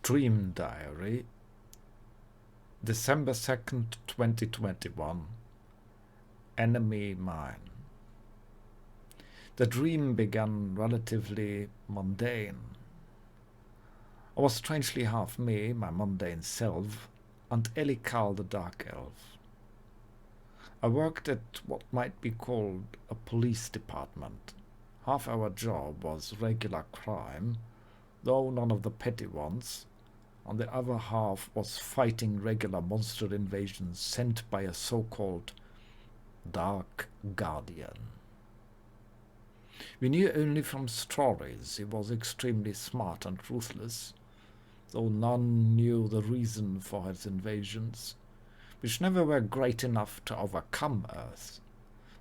Dream Diary, December 2nd, 2021. Enemy Mine. The dream began relatively mundane. I was strangely half me, my mundane self, and Elikal the Dark Elf. I worked at what might be called a police department. Half our job was regular crime, though none of the petty ones, and the other half was fighting regular monster invasions sent by a so-called Dark Guardian. We knew only from stories he was extremely smart and ruthless, though none knew the reason for his invasions, which never were great enough to overcome Earth,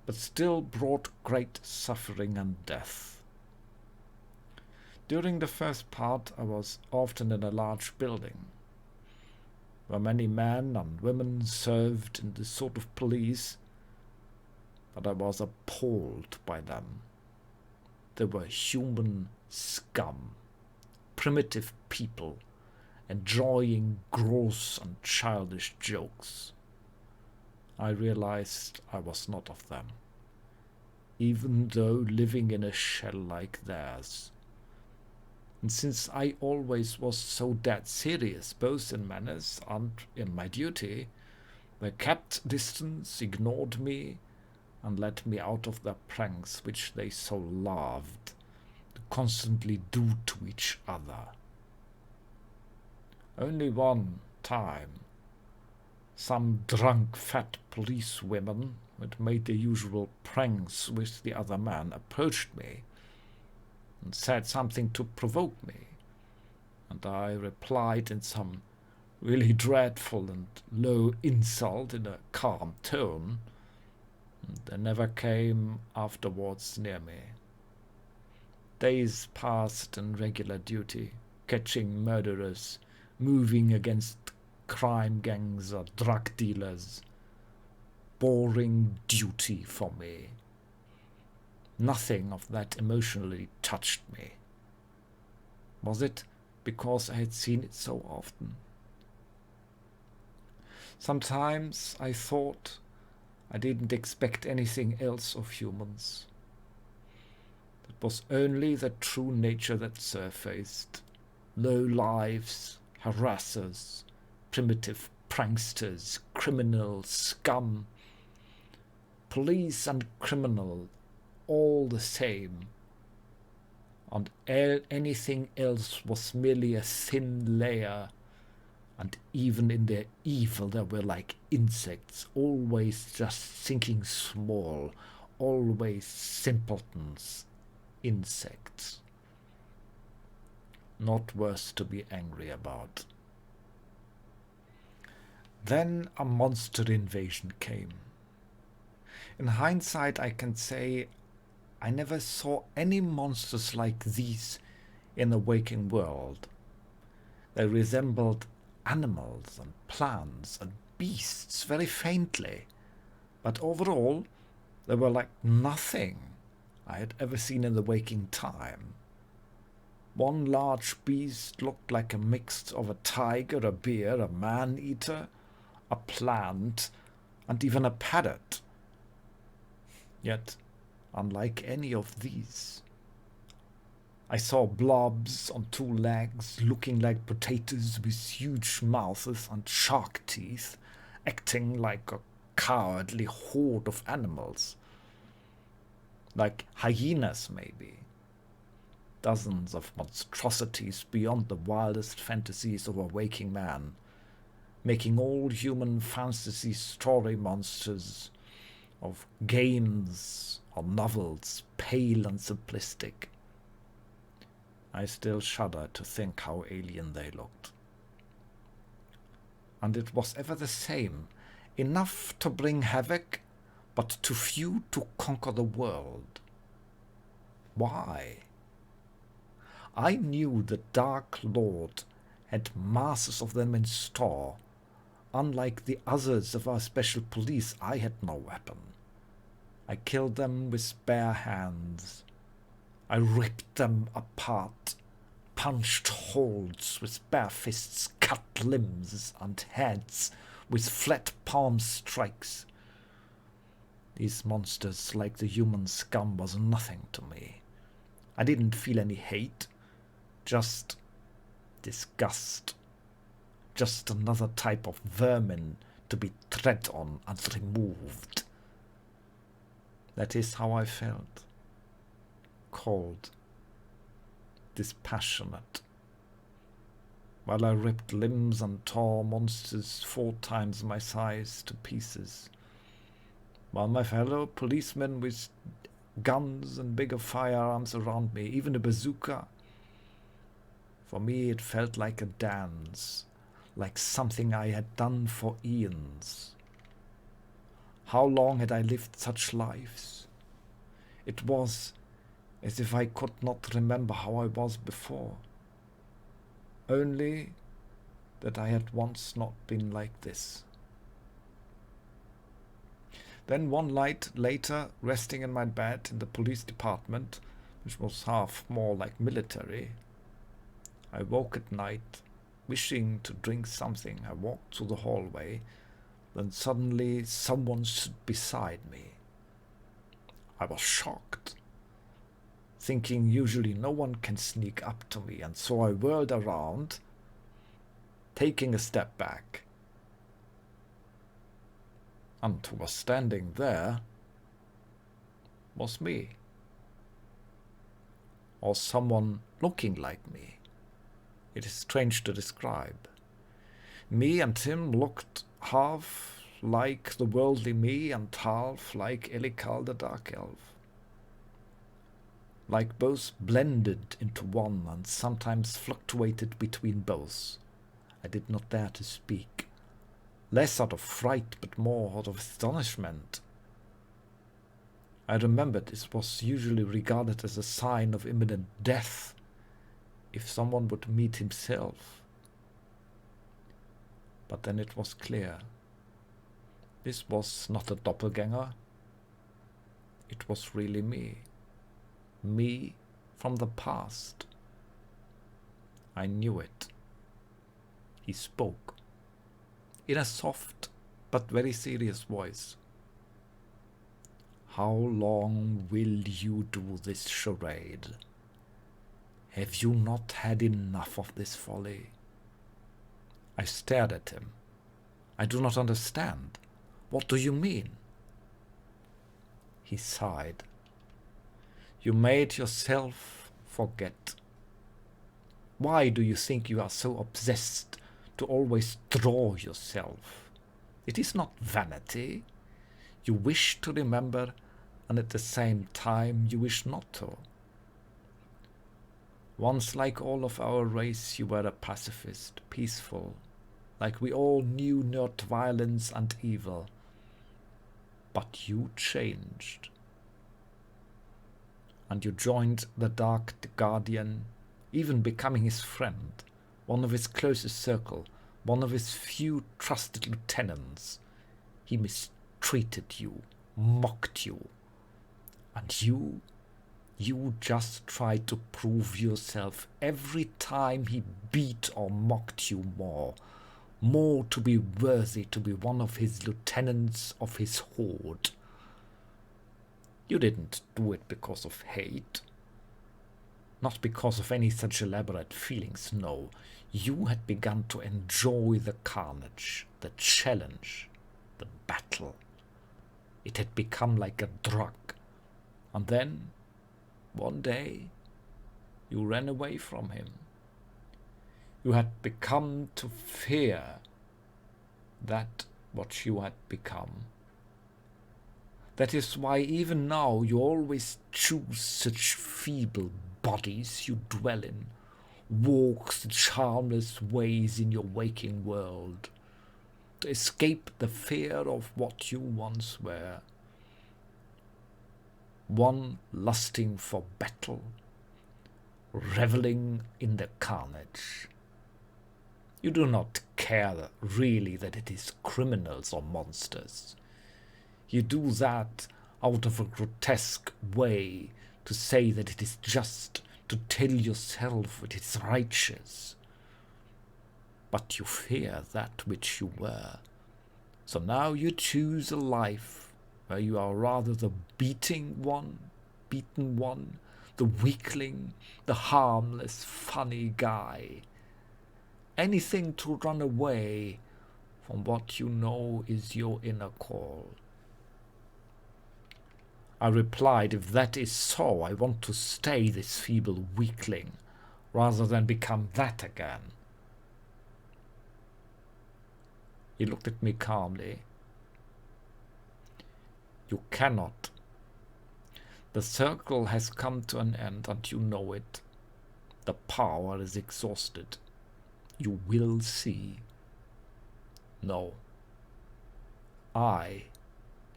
but still brought great suffering and death. During the first part, I was often in a large building, where many men and women served in this sort of police, but I was appalled by them. They were human scum, primitive people, enjoying gross and childish jokes. I realized I was not of them, even though living in a shell like theirs. And since I always was so dead serious, both in manners and in my duty, they kept distance, ignored me, and let me out of their pranks which they so loved to constantly do to each other. Only one time, some drunk fat policewomen who had made the usual pranks with the other man approached me and said something to provoke me, and I replied in some really dreadful and low insult in a calm tone, and they never came afterwards near me. Days passed in regular duty, catching murderers, moving against crime gangs or drug dealers. Boring duty for me. Nothing of that emotionally touched me. Was it because I had seen it so often? Sometimes I thought I didn't expect anything else of humans. It was only the true nature that surfaced. Low lives, harassers, primitive pranksters, criminals, scum. Police and criminal, all the same. And anything else was merely a thin layer, and even in their evil they were like insects, always just thinking small, always simpletons, insects. Not worth to be angry about. Then a monster invasion came. In hindsight, I can say I never saw any monsters like these in the waking world. They resembled animals and plants and beasts very faintly, but overall they were like nothing I had ever seen in the waking time. One large beast looked like a mix of a tiger, a bear, a man-eater, a plant, and even a parrot. Yet, unlike any of these, I saw blobs on two legs, looking like potatoes with huge mouths and shark teeth, acting like a cowardly horde of animals. Like hyenas, maybe. Dozens of monstrosities beyond the wildest fantasies of a waking man, making all human fantasy story monsters of games or novels pale and simplistic. I still shudder to think how alien they looked. And it was ever the same, enough to bring havoc, but too few to conquer the world. Why? I knew the Dark Lord had masses of them in store. Unlike the others of our special police, I had no weapon. I killed them with bare hands. I ripped them apart, punched holes with bare fists, cut limbs and heads with flat palm strikes. These monsters, like the human scum, was nothing to me. I didn't feel any hate, just disgust. Just another type of vermin to be tread on and removed. That is how I felt. Cold, dispassionate. While I ripped limbs and tore monsters 4 times my size to pieces. While my fellow policemen with guns and bigger firearms around me, even a bazooka. For me it felt like a dance, like something I had done for eons. How long had I lived such lives? It was as if I could not remember how I was before. Only that I had once not been like this. Then one night later, resting in my bed in the police department, which was half more like military, I woke at night, wishing to drink something. I walked through the hallway, then suddenly someone stood beside me. I was shocked, thinking usually no one can sneak up to me, and so I whirled around, taking a step back. And who was standing there was me. Or someone looking like me. It is strange to describe. Me and him looked half like the worldly me and half like Elikal the Dark Elf. Like both blended into one and sometimes fluctuated between both. I did not dare to speak. Less out of fright, but more out of astonishment. I remembered this was usually regarded as a sign of imminent death if someone would meet himself. But then it was clear. This was not a doppelganger. It was really me. Me from the past. I knew it. He spoke. In a soft but very serious voice. How long will you do this charade? Have you not had enough of this folly? I stared at him. I do not understand. What do you mean? He sighed. You made yourself forget. Why do you think you are so obsessed to always draw yourself? It is not vanity. You wish to remember, and at the same time you wish not to. Once, like all of our race, you were a pacifist, peaceful, like we all knew not violence and evil. But you changed. And you joined the Dark Guardian, even becoming his friend, one of his closest circle, one of his few trusted lieutenants. He mistreated you, mocked you. And you just tried to prove yourself every time he beat or mocked you more to be worthy to be one of his lieutenants of his horde. You didn't do it because of hate. Not because of any such elaborate feelings, no. You had begun to enjoy the carnage, the challenge, the battle. It had become like a drug. And then, one day, you ran away from him. You had become to fear that what you had become. That is why even now you always choose such feeble bodies you dwell in, walk such harmless ways in your waking world, to escape the fear of what you once were. One lusting for battle, reveling in the carnage. You do not care really that it is criminals or monsters. You do that out of a grotesque way to say that it is just to tell yourself it is righteous. But you fear that which you were. So now you choose a life where you are rather the beaten one, the weakling, the harmless, funny guy. Anything to run away from what you know is your inner call. I replied, if that is so, I want to stay this feeble weakling rather than become that again. He looked at me calmly. You cannot. The circle has come to an end and you know it. The power is exhausted. You will see. No.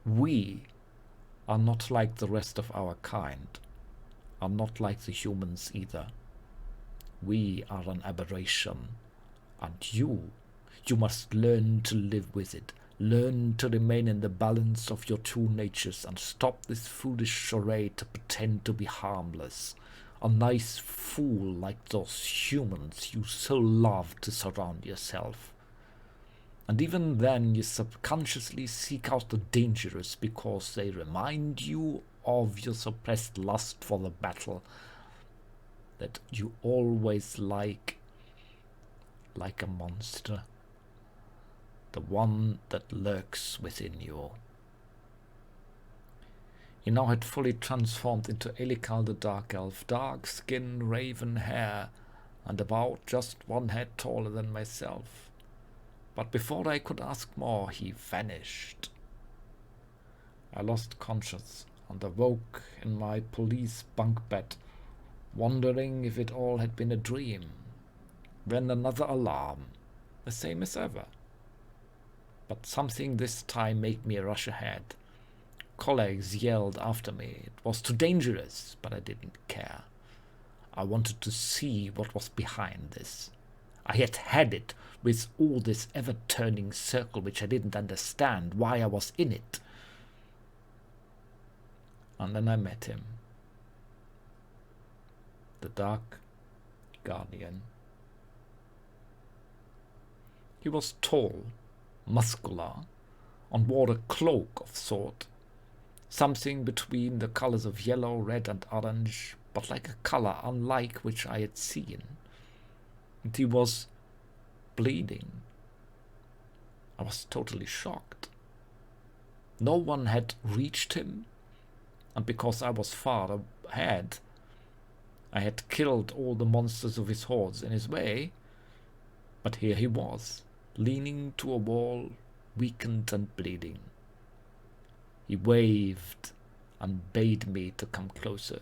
We are not like the rest of our kind, are not like the humans either. We are an aberration, and you must learn to live with it, learn to remain in the balance of your two natures and stop this foolish charade to pretend to be harmless, a nice fool like those humans you so love to surround yourself. And even then you subconsciously seek out the dangerous because they remind you of your suppressed lust for the battle that you always like a monster, the one that lurks within you. He now had fully transformed into Elikal the Dark Elf, dark skin, raven hair, and about just one head taller than myself. But before I could ask more, he vanished. I lost conscience and awoke in my police bunk bed, wondering if it all had been a dream. Then another alarm, the same as ever. But something this time made me rush ahead. Colleagues yelled after me. It was too dangerous, but I didn't care. I wanted to see what was behind this. I had had it with all this ever-turning circle which I didn't understand why I was in it. And then I met him. The Dark Guardian. He was tall, muscular, and wore a cloak of sort, something between the colors of yellow, red, and orange, but like a color unlike which I had seen. And he was bleeding. I was totally shocked. No one had reached him, and because I was far ahead, I had killed all the monsters of his hordes in his way, but here he was, leaning to a wall, weakened and bleeding. He waved and bade me to come closer.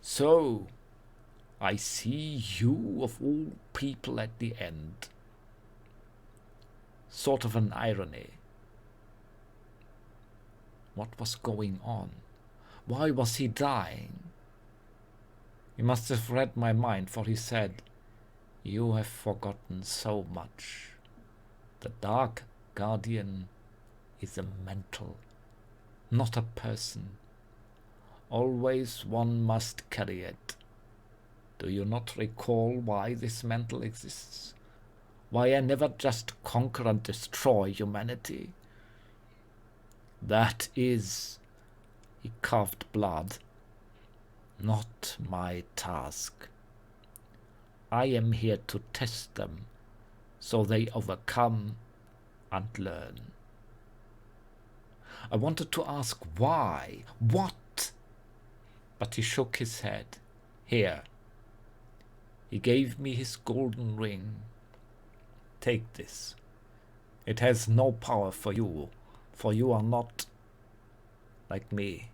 So, I see you of all people at the end. Sort of an irony. What was going on? Why was he dying? He must have read my mind, for he said, "You have forgotten so much. The Dark Guardian is a mental, not a person. Always one must carry it. Do you not recall why this mantle exists? Why I never just conquer and destroy humanity? That is," he coughed blood, "not my task. I am here to test them, so they overcome and learn." I wanted to ask why, what, but he shook his head. Here. He gave me his golden ring. Take this. It has no power for you are not like me.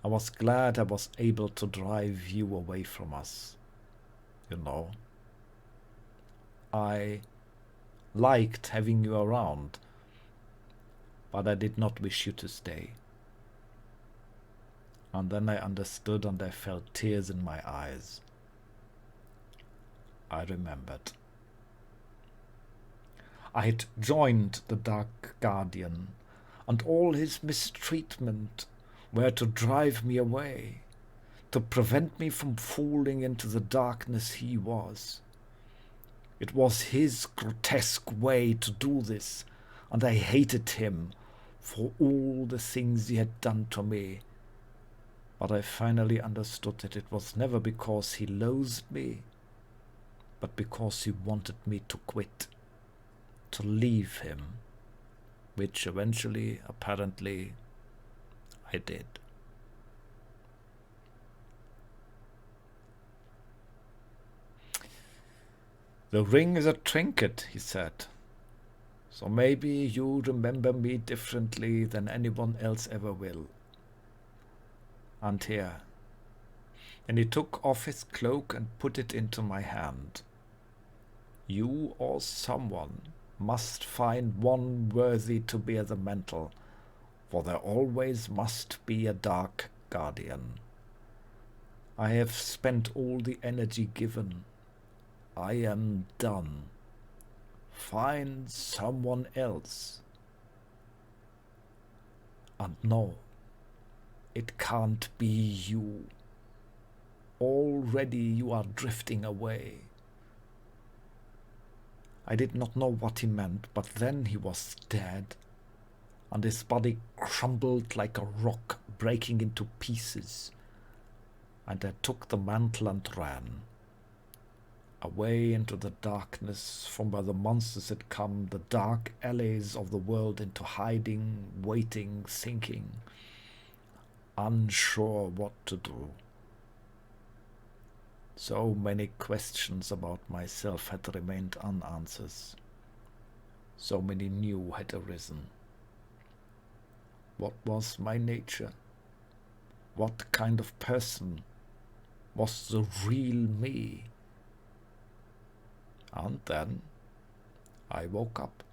I was glad I was able to drive you away from us. You know. I liked having you around, but I did not wish you to stay. And then I understood and I felt tears in my eyes. I remembered. I had joined the Dark Guardian, and all his mistreatment were to drive me away, to prevent me from falling into the darkness he was. It was his grotesque way to do this, and I hated him for all the things he had done to me. But I finally understood that it was never because he loathed me, but because he wanted me to quit, to leave him, which eventually, apparently, I did. The ring is a trinket, he said. So maybe you remember me differently than anyone else ever will. And here. And he took off his cloak and put it into my hand. You or someone must find one worthy to bear the mantle, for there always must be a dark guardian. I have spent all the energy given. I am done. Find someone else. And no, it can't be you. Already you are drifting away. I did not know what he meant, but then he was dead, and his body crumbled like a rock, breaking into pieces. And I took the mantle and ran. Away into the darkness from where the monsters had come, the dark alleys of the world, into hiding, waiting, thinking, unsure what to do. So many questions about myself had remained unanswered. So many new had arisen. What was my nature? What kind of person was the real me? And then I woke up.